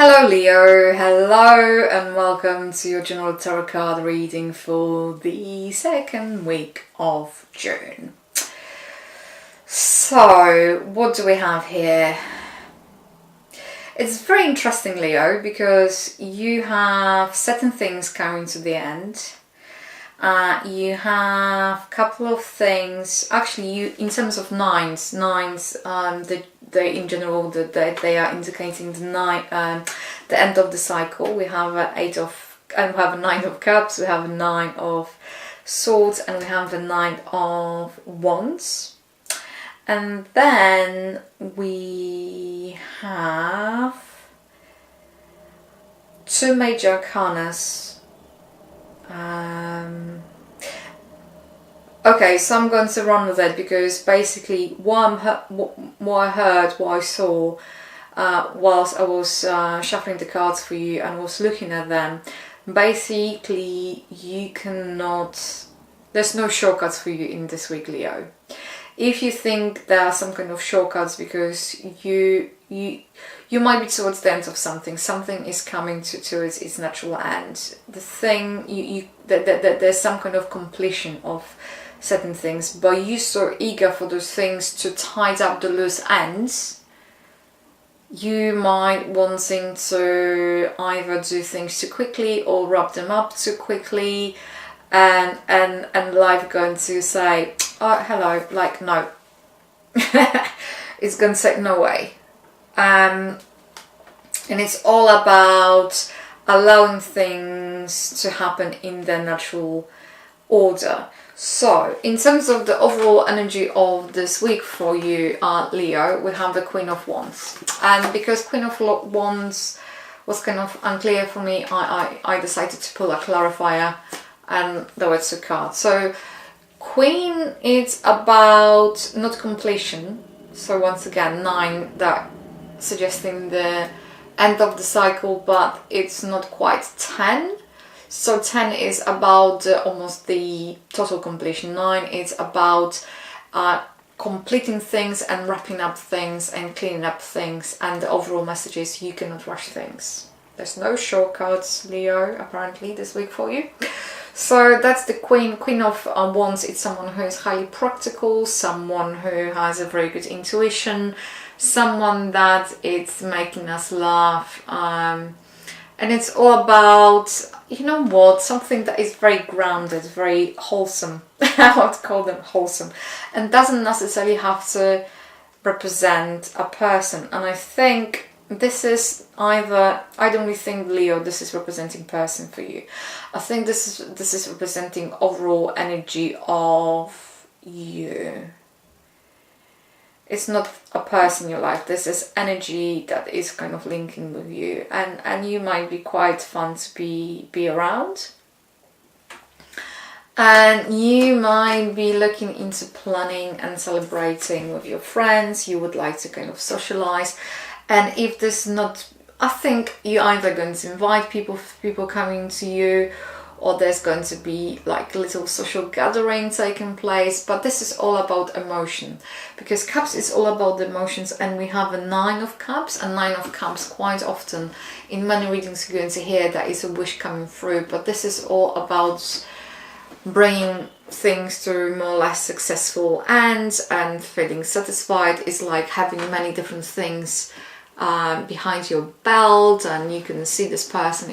Hello Leo, hello and welcome to your general tarot card reading for the second week of June. So, what do we have here? It's very interesting, Leo, because you have certain things coming to the end. You have a couple of things. Actually, you in terms of nines, they in general they are indicating the end of the cycle. We have we have a nine of cups, we have a nine of swords, and we have a nine of wands. And then we have two major arcanas. Okay, so I'm going to run with it because basically what I saw whilst I was shuffling the cards for you and was looking at them, basically there's no shortcuts for you in this week, Leo. If you think there are some kind of shortcuts because you might be towards the end of something is coming to its natural end. The thing there's some kind of completion of certain things, but you're so eager for those things to tie up the loose ends, you might wanting to either do things too quickly or wrap them up too quickly, and life going to say, oh hello, like no. It's going to say no way. And it's all about allowing things to happen in their natural order. So, in terms of the overall energy of this week for you, Leo, we have the Queen of Wands. And because Queen of Wands was kind of unclear for me, I decided to pull a clarifier, and there were two cards. So, Queen is about not completion. So once again, 9, that suggesting the end of the cycle, but it's not quite 10. So 10 is about almost the total completion. 9 is about completing things and wrapping up things and cleaning up things. And the overall message is you cannot rush things. There's no shortcuts, Leo, apparently this week for you. So that's the Queen of Wands. It's someone who is highly practical, someone who has a very good intuition, someone that it's making us laugh. And it's all about, you know what, something that is very grounded, very wholesome. I would call them wholesome. And doesn't necessarily have to represent a person. And I think this is either, I don't really think, Leo, this is representing person for you. I think this is representing overall energy of you. It's not a person in your life. This is energy that is kind of linking with you, and you might be quite fun to be around. And you might be looking into planning and celebrating with your friends. You would like to kind of socialize. And if this not, I think you're either going to invite people coming to you, or there's going to be like a little social gathering taking place. But this is all about emotion, because Cups is all about the emotions, and we have a 9 of Cups. And 9 of Cups quite often in many readings you're going to hear that is a wish coming through. But this is all about bringing things to more or less successful ends and feeling satisfied. Is like having many different things behind your belt, and you can see this person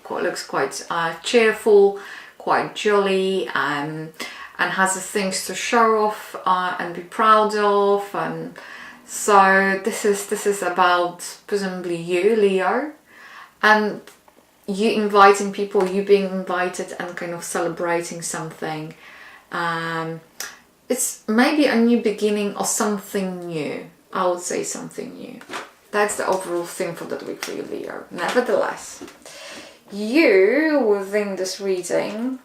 looks quite cheerful, quite jolly, and has the things to show off and be proud of. And so this is about presumably you, Leo, and you inviting people, you being invited and kind of celebrating something. It's maybe a new beginning or something new. I would say something new. That's the overall thing for that week for you, Leo. Nevertheless, you within this reading,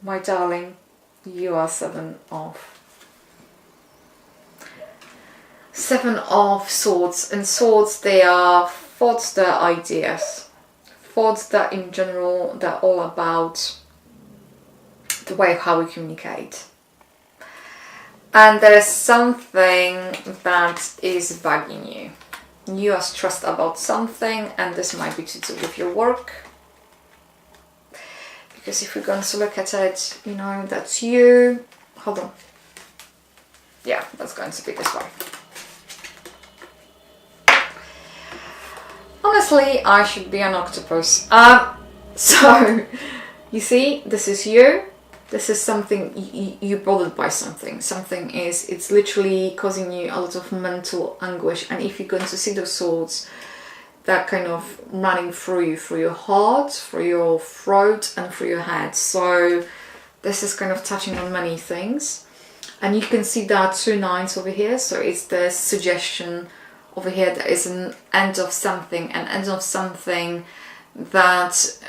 my darling, you are 7 of Swords. And swords, they are thoughts, they're ideas. Thoughts that in general, they're all about the way how we communicate. And there is something that is bugging you. You are stressed about something, and this might be to do with your work. Because if we're going to look at it, you know, that's you. Hold on. Yeah, that's going to be this way. Honestly, I should be an octopus. So, you see, this is you. This is something, you're bothered by something. Something is, it's literally causing you a lot of mental anguish. And if you're going to see those thoughts, that kind of running through you, through your heart, through your throat, and through your head. So this is kind of touching on many things. And you can see there are 2 9s over here. So it's the suggestion over here that is an end of something, an end of something that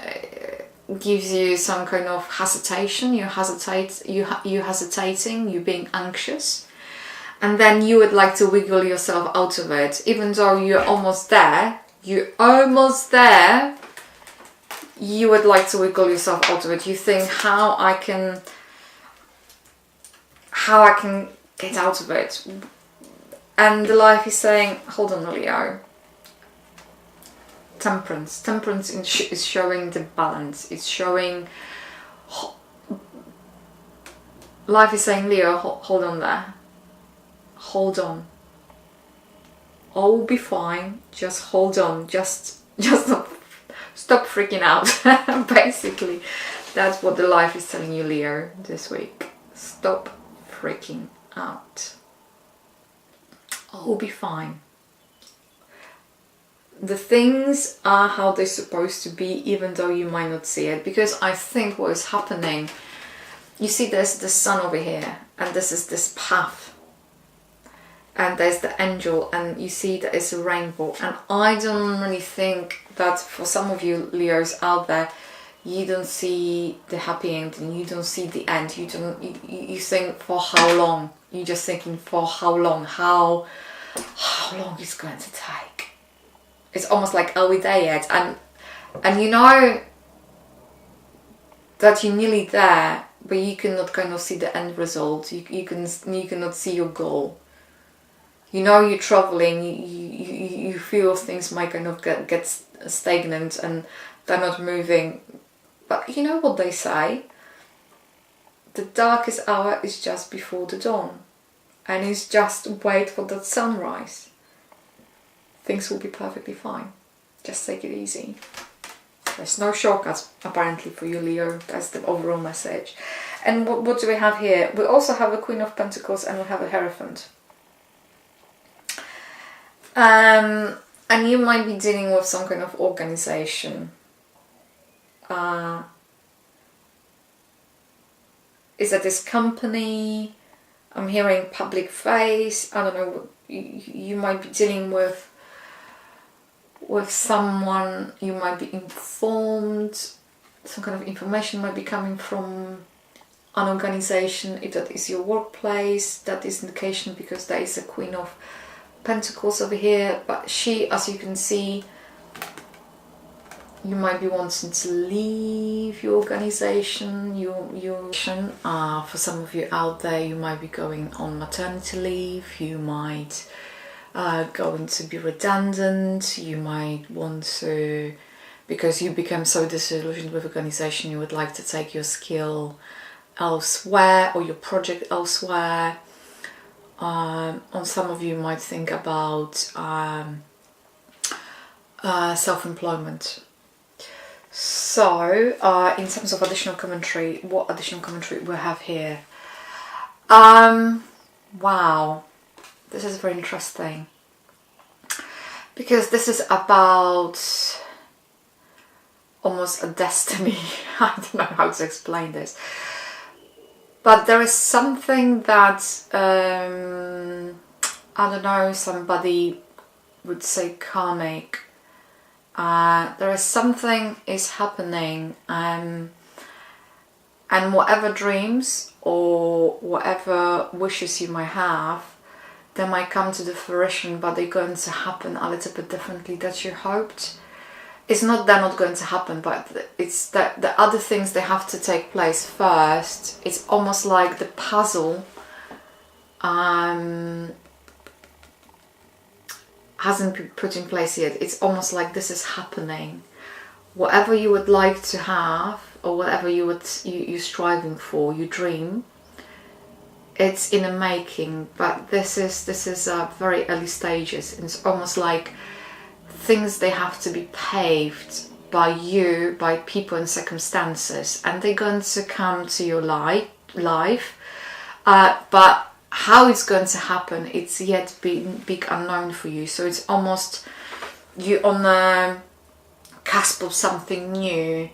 gives you some kind of hesitation. You hesitating, you're being anxious. And then you would like to wiggle yourself out of it, even though you're almost there. You would like to wiggle yourself out of it. You think how I can get out of it. And the life is saying, hold on, Leo. Temperance. Temperance is showing the balance. It's showing... Life is saying, Leo, hold on there. Hold on. All will be fine. Just hold on. Just stop freaking out. Basically, that's what the life is telling you, Leo, this week. Stop freaking out. All will be fine. The things are how they're supposed to be, even though you might not see it. Because I think what is happening, you see there's the sun over here, and this is this path. And there's the angel, and you see that it's a rainbow. And I don't really think that for some of you Leos out there, you don't see the happy ending, you don't see the end, you think for how long? You're just thinking for how long? How long it's going to take? It's almost like, are we there yet? And you know that you're nearly there, but you cannot kind of see the end result. You cannot see your goal. You know you're traveling, you feel things might kind of get stagnant and they're not moving. But you know what they say? The darkest hour is just before the dawn. And it's just wait for that sunrise. Things will be perfectly fine. Just take it easy. There's no shortcuts apparently for you, Leo. That's the overall message. And what do we have here? We also have a Queen of Pentacles and we have a Hierophant. And you might be dealing with some kind of organization. Is that this company? I'm hearing public face. I don't know. You might be dealing with someone. You might be informed. Some kind of information might be coming from an organization. If that is your workplace, that is indication because there is a Queen of Pentacles over here, but she, as you can see, you might be wanting to leave your organization, for some of you out there, you might be going on maternity leave, you might going to be redundant, you might want to, because you become so disillusioned with organization, you would like to take your skill elsewhere or your project elsewhere. On some of you might think about self-employment. So, in terms of additional commentary, what additional commentary we have here? Wow, this is very interesting because this is about almost a destiny. I don't know how to explain this. But there is something that, I don't know, somebody would say karmic. There is something is happening, and whatever dreams or whatever wishes you might have, they might come to the fruition, but they're going to happen a little bit differently than you hoped. It's not they're not going to happen, but it's that the other things they have to take place first. It's almost like the puzzle hasn't been put in place yet. It's almost like this is happening. Whatever you would like to have, or whatever you're striving for, you dream, it's in the making. But this is very early stages. It's almost like things, they have to be paved by you, by people and circumstances, and they're going to come to your life. But how it's going to happen, it's yet big unknown for you. So it's almost you on the cusp of something new.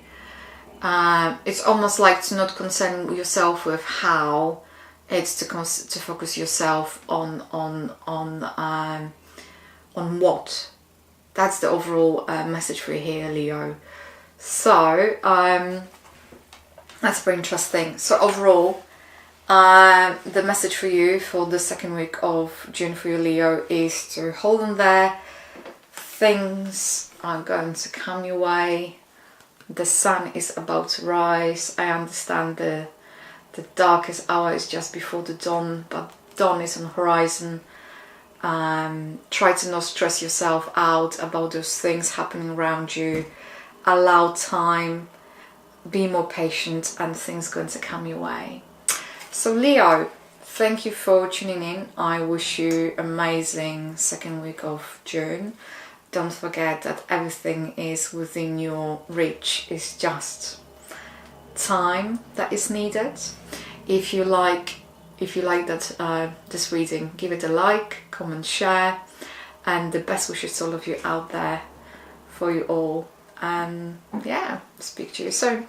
It's almost like to not concern yourself with how. It's to focus yourself on what. That's the overall message for you here, Leo. So that's very interesting. So overall, the message for you for the second week of June for you, Leo, is to hold on there. Things are going to come your way. The sun is about to rise. I understand the darkest hour is just before the dawn, but dawn is on the horizon. Try to not stress yourself out about those things happening around you. Allow time, be more patient, and things are going to come your way. So Leo, thank you for tuning in. I wish you amazing second week of June. Don't forget that everything is within your reach. It's just time that is needed. If you like that this reading, give it a like, comment, share, and the best wishes to all of you out there, for you all. And yeah, speak to you soon.